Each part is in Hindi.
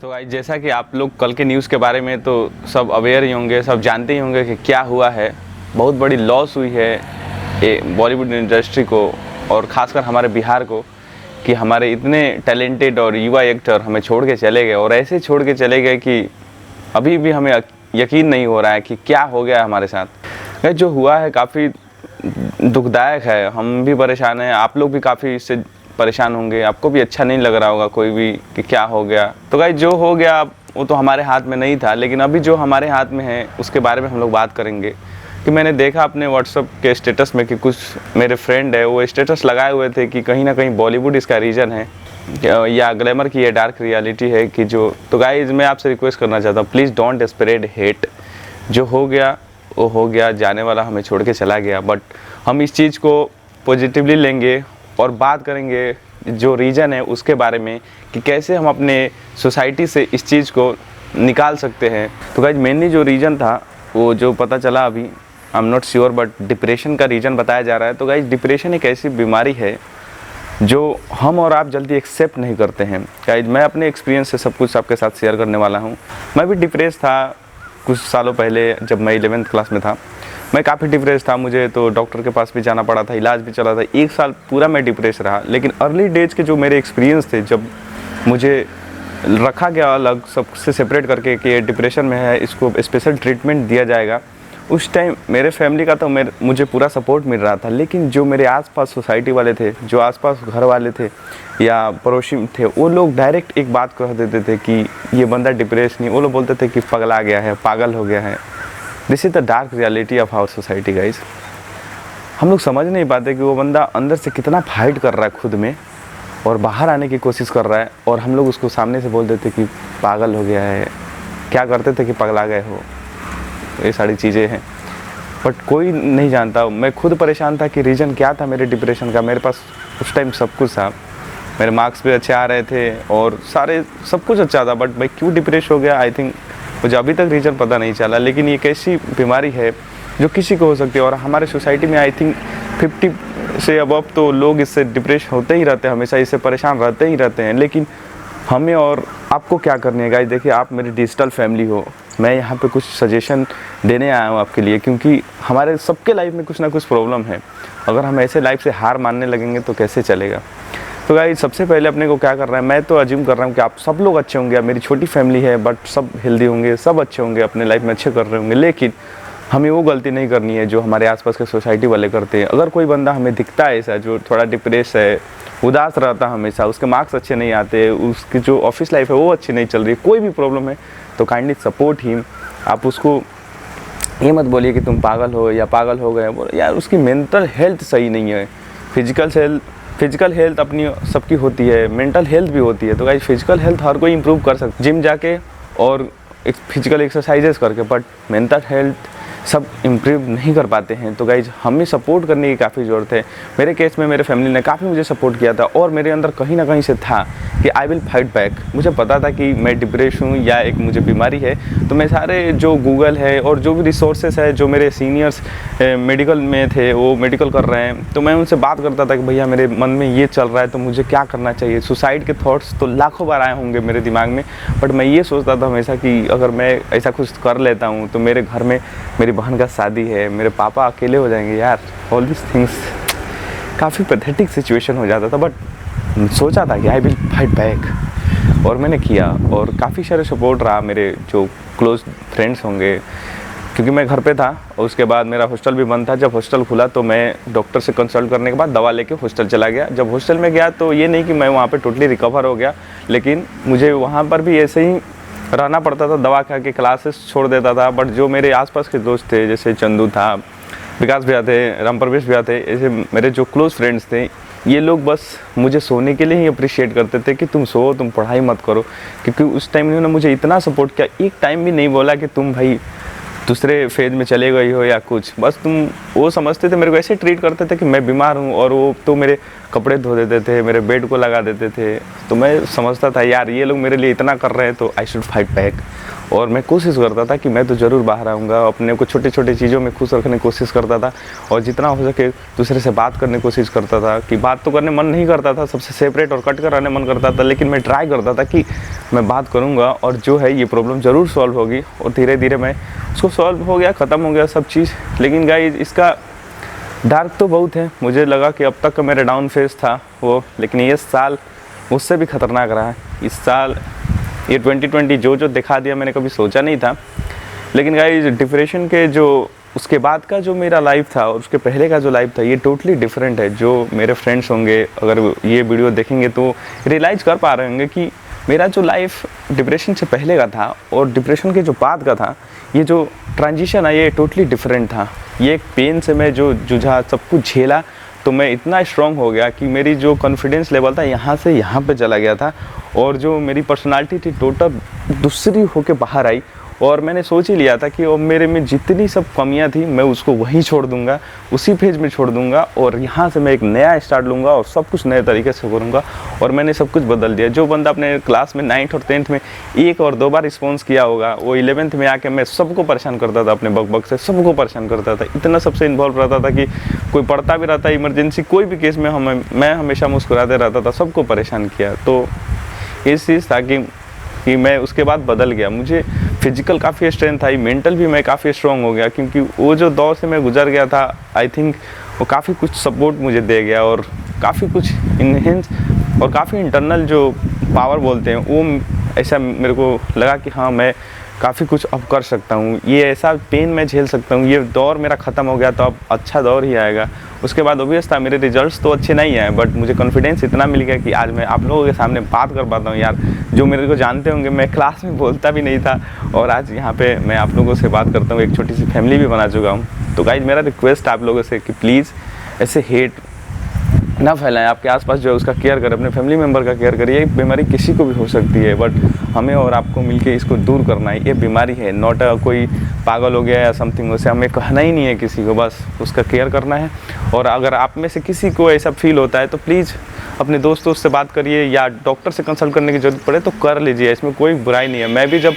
तो भाई जैसा कि आप लोग कल के न्यूज़ के बारे में तो सब अवेयर ही होंगे, सब जानते ही होंगे कि क्या हुआ है। बहुत बड़ी लॉस हुई है बॉलीवुड इंडस्ट्री को और ख़ासकर हमारे बिहार को, कि हमारे इतने टैलेंटेड और युवा एक्टर हमें छोड़ के चले गए और ऐसे छोड़ के चले गए कि अभी भी हमें यकीन नहीं हो रहा है कि क्या हो गया हमारे साथ। जो हुआ है काफ़ी दुखदायक है, हम भी परेशान हैं, आप लोग भी काफ़ी इससे परेशान होंगे, आपको भी अच्छा नहीं लग रहा होगा कोई भी कि क्या हो गया। तो गाइस जो हो गया वो तो हमारे हाथ में नहीं था, लेकिन अभी जो हमारे हाथ में है उसके बारे में हम लोग बात करेंगे। कि मैंने देखा अपने व्हाट्सअप के स्टेटस में कि कुछ मेरे फ्रेंड है वो स्टेटस लगाए हुए थे कि कहीं ना कहीं बॉलीवुड इसका रीज़न है या ग्लैमर की ये डार्क रियलिटी है कि जो। तो गाइस मैं आपसे रिक्वेस्ट करना चाहता हूँ, प्लीज़ डोंट स्प्रेड हेट। जो हो गया वो हो गया, जाने वाला हमें छोड़ के चला गया, बट हम इस चीज़ को पॉजिटिवली लेंगे और बात करेंगे जो रीज़न है उसके बारे में कि कैसे हम अपने सोसाइटी से इस चीज़ को निकाल सकते हैं। तो गाइस मेनली जो रीज़न था वो जो पता चला अभी, I am not sure, but depression का रीज़न बताया जा रहा है। तो गाइस डिप्रेशन एक ऐसी बीमारी है जो हम और आप जल्दी एक्सेप्ट नहीं करते हैं। गाइस मैं अपने एक्सपीरियंस से सब कुछ आपके साथ शेयर करने वाला हूँ। मैं भी डिप्रेस था कुछ सालों पहले, जब मैं 11th क्लास में था। मैं काफ़ी डिप्रेस था, मुझे तो डॉक्टर के पास भी जाना पड़ा था, इलाज भी चला था, 1 साल पूरा मैं डिप्रेस रहा। लेकिन अर्ली डेज के जो मेरे एक्सपीरियंस थे, जब मुझे रखा गया अलग सबसे सेपरेट करके कि डिप्रेशन में है, इसको स्पेशल ट्रीटमेंट दिया जाएगा, उस टाइम मेरे फैमिली का तो मुझे पूरा सपोर्ट मिल रहा था। लेकिन जो मेरे आसपास सोसाइटी वाले थे, जो आसपास घर वाले थे या पड़ोसी थे, वो लोग डायरेक्ट एक बात कह देते थे कि ये बंदा डिप्रेस नहीं, वो लोग बोलते थे कि पगला गया है, पागल हो गया है। This is the dark reality of our society guys. हम लोग समझ नहीं पाते कि वो बंदा अंदर से कितना फाइट कर रहा है खुद में और बाहर आने की कोशिश कर रहा है, और हम लोग उसको सामने से बोल देते कि पागल हो गया है, क्या करते थे कि पगला गए हो, ये सारी चीज़ें हैं। बट कोई नहीं जानता। मैं खुद परेशान था कि रीज़न क्या था मेरे डिप्रेशन का। मेरे पास उस टाइम सब कुछ था, मेरे मार्क्स भी अच्छे आ रहे थे और सारे सब कुछ अच्छा था, बट मैं क्यों डिप्रेस हो गया आई थिंक मुझे अभी तक रीज़न पता नहीं चला। लेकिन ये एक ऐसी बीमारी है जो किसी को हो सकती है, और हमारे सोसाइटी में आई थिंक 50 से अबव तो लोग इससे डिप्रेस होते ही रहते हैं, हमेशा इससे परेशान रहते ही रहते हैं। लेकिन हमें और आपको क्या करनी है गाइस, देखिए आप मेरी डिजिटल फैमिली हो, मैं यहाँ पे कुछ सजेशन देने आया हूँ आपके लिए, क्योंकि हमारे सबके लाइफ में कुछ ना कुछ प्रॉब्लम है। अगर हम ऐसे लाइफ से हार मानने लगेंगे तो कैसे चलेगा। तो गाइस सबसे पहले अपने को क्या करना है, मैं तो अज्यूम कर रहा हूँ कि आप सब लोग अच्छे होंगे, मेरी छोटी फैमिली है बट सब हेल्दी होंगे, सब अच्छे होंगे, अपने लाइफ में अच्छे कर रहे होंगे। लेकिन हमें वो गलती नहीं करनी है जो हमारे आसपास के सोसाइटी वाले करते हैं। अगर कोई बंदा हमें दिखता है ऐसा जो थोड़ा डिप्रेस है, उदास रहता है हमेशा, उसके मार्क्स अच्छे नहीं आते, उसकी जो ऑफिस लाइफ है वो अच्छी नहीं चल रही, कोई भी प्रॉब्लम है, तो काइंडली सपोर्ट हिम। आप उसको ये मत बोलिए कि तुम पागल हो या पागल हो गए, बोलो यार उसकी मेंटल हेल्थ सही नहीं है। फिजिकल हेल्थ अपनी सबकी होती है, मेंटल हेल्थ भी होती है। तो गाइस फिजिकल हेल्थ हर कोई इंप्रूव कर सकता है जिम जाके और फिजिकल एक्सरसाइजेस करके, बट मेंटल हेल्थ सब इम्प्रूव नहीं कर पाते हैं। तो गाइज हमें सपोर्ट करने की काफ़ी ज़रूरत है। मेरे केस में मेरे फैमिली ने काफ़ी मुझे सपोर्ट किया था, और मेरे अंदर कहीं ना कहीं से था कि आई विल फाइट बैक। मुझे पता था कि मैं डिप्रेस हूँ या एक मुझे बीमारी है, तो मैं सारे जो गूगल है और जो भी रिसोर्सेस है, जो मेरे सीनियर्स मेडिकल में थे वो मेडिकल कर रहे हैं, तो मैं उनसे बात करता था कि भैया मेरे मन में ये चल रहा है तो मुझे क्या करना चाहिए। सुसाइड के थॉट्स तो लाखों बार आए होंगे मेरे दिमाग में, बट मैं ये सोचता था हमेशा कि अगर मैं ऐसा कुछ कर लेता हूँ तो मेरे घर में मेरी बहन का शादी है, मेरे पापा अकेले हो जाएंगे यार, ऑल दिस थिंग्स। काफ़ी पैथेटिक सिचुएशन हो जाता था, बट सोचा था कि आई विल फाइट बैक, और मैंने किया। और काफ़ी सारे सपोर्ट रहा मेरे जो क्लोज फ्रेंड्स होंगे, क्योंकि मैं घर पे था और उसके बाद मेरा हॉस्टल भी बंद था। जब हॉस्टल खुला तो मैं डॉक्टर से कंसल्ट करने के बाद दवा लेके हॉस्टल चला गया। जब हॉस्टल में गया तो ये नहीं कि मैं वहाँ पे टोटली रिकवर हो गया, लेकिन मुझे वहाँ पर भी ऐसे ही रहना पड़ता था, दवा खा के क्लासेस छोड़ देता था। बट जो मेरे आसपास के दोस्त थे, जैसे चंदू था, विकास भैया थे, राम प्रवेश भैया थे, ऐसे मेरे जो क्लोज फ्रेंड्स थे, ये लोग बस मुझे सोने के लिए ही अप्रिशिएट करते थे कि तुम सो, तुम पढ़ाई मत करो। क्योंकि उस टाइम उन्होंने मुझे इतना सपोर्ट किया, एक टाइम भी नहीं बोला कि तुम भाई दूसरे फेज में चले गई हो या कुछ, बस तुम वो समझते थे, मेरे को ऐसे ट्रीट करते थे कि मैं बीमार हूँ, और वो तो मेरे कपड़े धो देते थे, मेरे बेड को लगा देते थे। तो मैं समझता था यार ये लोग मेरे लिए इतना कर रहे हैं तो आई शुड फाइट बैक। और मैं कोशिश करता था कि मैं तो ज़रूर बाहर आऊँगा, अपने को छोटी छोटी चीज़ों में खुश रखने की कोशिश करता था, और जितना हो सके दूसरे से बात करने की कोशिश करता था। कि बात तो करने मन नहीं करता था, सबसे सेपरेट और कट कर रहने मन करता था, लेकिन मैं ट्राई करता था कि मैं बात करूँगा और जो है ये प्रॉब्लम ज़रूर सॉल्व होगी। और धीरे धीरे मैं उसको सॉल्व हो गया, ख़त्म हो गया सब चीज़। लेकिन गाइस इसका डार्क तो बहुत है। मुझे लगा कि अब तक का मेरा डाउन फेज था वो, लेकिन ये साल उससे भी ख़तरनाक रहा है। इस साल ये 2020 जो दिखा दिया मैंने कभी सोचा नहीं था। लेकिन गाइस डिप्रेशन के जो उसके बाद का जो मेरा लाइफ था और उसके पहले का जो लाइफ था ये टोटली डिफरेंट है। जो मेरे फ्रेंड्स होंगे अगर ये वीडियो देखेंगे तो रियलाइज़ कर पा रहे होंगे कि मेरा जो लाइफ डिप्रेशन से पहले का था और डिप्रेशन के जो बाद का था, ये जो ट्रांजिशन है ये टोटली डिफरेंट था। ये एक पेन से मैं जो जूझा, सब कुछ झेला, तो मैं इतना स्ट्रॉन्ग हो गया कि मेरी जो कॉन्फिडेंस लेवल था यहाँ से यहाँ पे चला गया था, और जो मेरी पर्सनालिटी थी टोटल दूसरी होके बाहर आई। और मैंने सोच ही लिया था कि और मेरे में जितनी सब कमियां थी मैं उसको वहीं छोड़ दूंगा, उसी पेज में छोड़ दूंगा, और यहाँ से मैं एक नया स्टार्ट लूँगा और सब कुछ नए तरीके से करूँगा। और मैंने सब कुछ बदल दिया। जो बंदा अपने क्लास में 9th और 10th में 1 और 2 बार रिस्पॉन्स किया होगा, वो 11th में आके मैं सबको परेशान करता था, अपने बक से सबको परेशान करता था। इतना सबसे इन्वॉल्व रहता था कि कोई पढ़ता भी रहता, इमरजेंसी कोई भी केस में मैं हमेशा मुस्कुराते रहता था, सबको परेशान किया। तो ये चीज़ था कि मैं उसके बाद बदल गया। मुझे फिजिकल काफ़ी स्ट्रेंथ आई, मेंटल भी मैं काफ़ी स्ट्रॉन्ग हो गया, क्योंकि वो जो दौर से मैं गुजर गया था, आई थिंक वो काफ़ी कुछ सपोर्ट मुझे दे गया, और काफ़ी कुछ इनहेंस और काफ़ी इंटरनल जो पावर बोलते हैं वो ऐसा मेरे को लगा कि हाँ मैं काफ़ी कुछ अब कर सकता हूँ, ये ऐसा पेन मैं झेल सकता हूँ। ये दौर मेरा ख़त्म हो गया तो अब अच्छा दौर ही आएगा। उसके बाद ऑब्वियस था मेरे रिजल्ट्स तो अच्छे नहीं आए, बट मुझे कॉन्फिडेंस इतना मिल गया कि आज मैं आप लोगों के सामने बात कर पाता हूँ। यार जो मेरे को जानते होंगे, मैं क्लास में बोलता भी नहीं था, और आज यहाँ पे मैं आप लोगों से बात करता हूँ, एक छोटी सी फैमिली भी बना चुका हूँ। तो गाइज मेरा रिक्वेस्ट आप लोगों से कि प्लीज़ ऐसे हेट ना फैलाएं। आपके आसपास जो है उसका केयर करें, अपने फैमिली मेम्बर का केयर करिए। बीमारी किसी को भी हो सकती है, बट हमें और आपको मिलके इसको दूर करना है। ये बीमारी है, नॉट कोई पागल हो गया या समथिंग, उसे हमें कहना ही नहीं है किसी को, बस उसका केयर करना है। और अगर आप में से किसी को ऐसा फील होता है तो प्लीज़ अपने दोस्तों से बात करिए, या डॉक्टर से कंसल्ट करने की ज़रूरत पड़े तो कर लीजिए, इसमें कोई बुराई नहीं है। मैं भी जब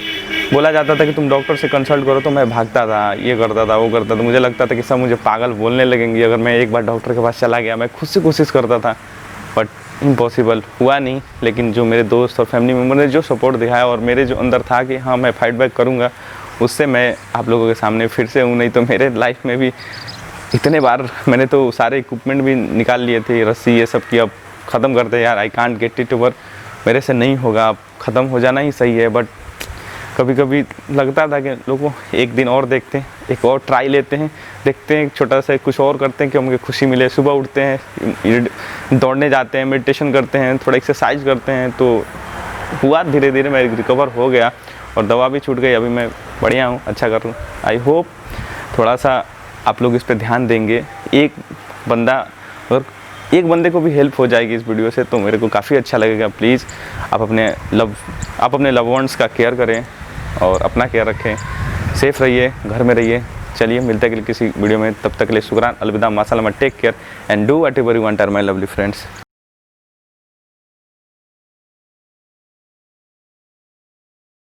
बोला जाता था कि तुम डॉक्टर से कंसल्ट करो तो मैं भागता था, ये करता था, वो करता था। मुझे लगता था कि सब मुझे पागल बोलने लगेंगे अगर मैं एक बार डॉक्टर के पास चला गया। मैं खुद से कोशिश करता था, बट इम्पॉसिबल हुआ नहीं। लेकिन जो मेरे दोस्त और फैमिली मेम्बर ने जो सपोर्ट दिखाया, और मेरे जो अंदर था कि हाँ मैं फाइट बैक करूँगा, उससे मैं आप लोगों के सामने फिर से हूँ। नहीं तो मेरे लाइफ में भी इतने बार मैंने तो सारे इक्विपमेंट भी निकाल लिए थे, रस्सी ये सब की, अब ख़त्म करते यार, I can't get it over, मेरे से नहीं होगा, अब ख़त्म हो जाना ही सही है। बट कभी कभी लगता था कि लोगों एक दिन और देखते हैं, एक और ट्राई लेते हैं, देखते हैं छोटा सा कुछ और करते हैं कि हमें खुशी मिले। सुबह उठते हैं, दौड़ने जाते हैं, मेडिटेशन करते हैं, थोड़ा एक्सरसाइज करते हैं, तो हुआ धीरे धीरे मैं रिकवर हो गया और दवा भी छूट गई। अभी मैं बढ़िया हूँ, अच्छा कर लूँ। आई होप थोड़ा सा आप लोग इस पर ध्यान देंगे। एक बंदे को भी हेल्प हो जाएगी इस वीडियो से तो मेरे को काफ़ी अच्छा लगेगा। प्लीज़ आप अपने लव वंस का केयर करें और अपना केयर रखें, सेफ़ रहिए, घर में रहिए। चलिए मिलते हैं किसी वीडियो में, तब तक के लिए शुक्रान, अलविदा, माशाल्लाह, take care and do whatever you want are my lovely friends.